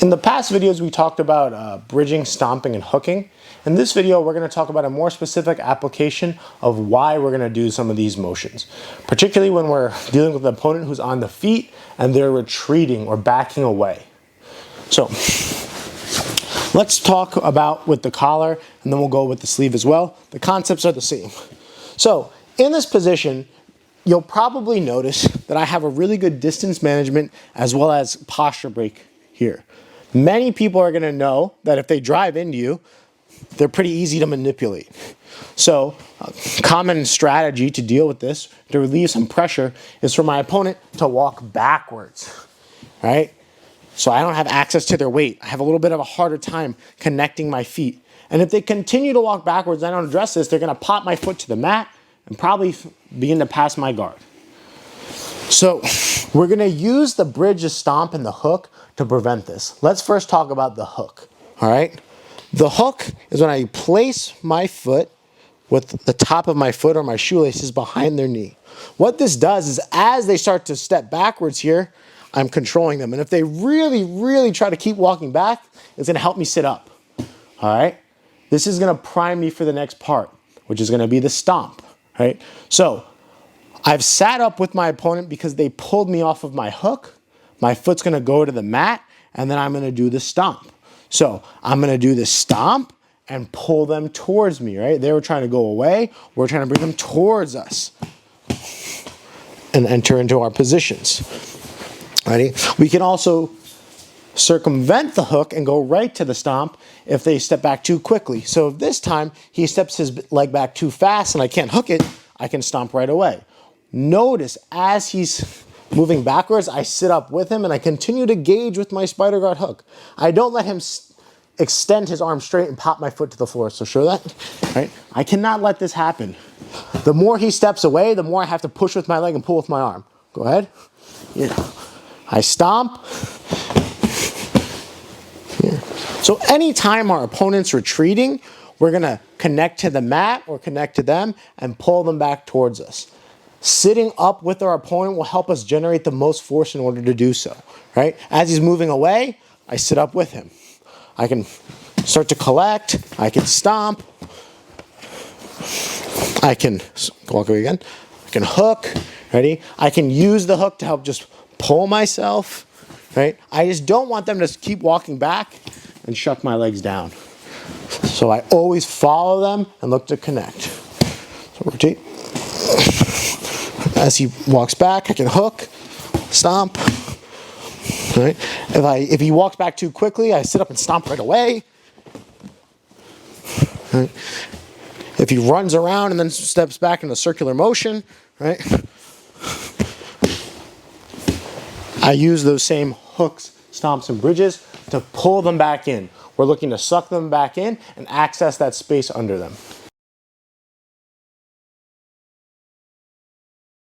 In the past videos, we talked about bridging, stomping, and hooking. In this video, we're going to talk about a more specific application of why we're going to do some of these motions, particularly when we're dealing with an opponent who's on the feet and they're retreating or backing away. So let's talk about with the collar, and then we'll go with the sleeve as well. The concepts are the same. So in this position, you'll probably notice that I have a really good distance management as well as posture break here. Many people are going to know that if they drive into you, they're pretty easy to manipulate. So a common strategy to deal with this, to relieve some pressure, is for my opponent to walk backwards, right? So I don't have access to their weight. I have a little bit of a harder time connecting my feet. And if they continue to walk backwards and I don't address this, they're going to pop my foot to the mat and probably begin to pass my guard. So we're going to use the bridge, the stomp, and the hook to prevent this. Let's first talk about the hook, all right? The hook is when I place my foot with the top of my foot or my shoelaces behind their knee. What this does is as they start to step backwards here, I'm controlling them. And if they really try to keep walking back, it's going to help me sit up, all right? This is going to prime me for the next part, which is going to be the stomp, right? So I've sat up with my opponent because they pulled me off of my hook. My foot's going to go to the mat, and then I'm going to do the stomp. So I'm going to do the stomp and pull them towards me, right? They were trying to go away. We're trying to bring them towards us and enter into our positions. Ready? We can also circumvent the hook and go right to the stomp if they step back too quickly. So if this time he steps his leg back too fast and I can't hook it, I can stomp right away. Notice as he's moving backwards, I sit up with him and I continue to gauge with my spider guard hook. I don't let him extend his arm straight and pop my foot to the floor. So show that, right? I cannot let this happen. The more he steps away, the more I have to push with my leg and pull with my arm. Go ahead. Yeah. I stomp. Yeah. So anytime our opponent's retreating, we're gonna connect to the mat or connect to them and pull them back towards us. Sitting up with our opponent will help us generate the most force in order to do so, right? As he's moving away, I sit up with him. I can start to collect, I can stomp, I can walk away again, I can hook, ready? I can use the hook to help just pull myself, right? I just don't want them to keep walking back and shuck my legs down. So I always follow them and look to connect. So rotate. As he walks back, I can hook, stomp. Right? If he walks back too quickly, I sit up and stomp right away. Right? If he runs around and then steps back in a circular motion, right? I use those same hooks, stomps, and bridges to pull them back in. We're looking to suck them back in and access that space under them.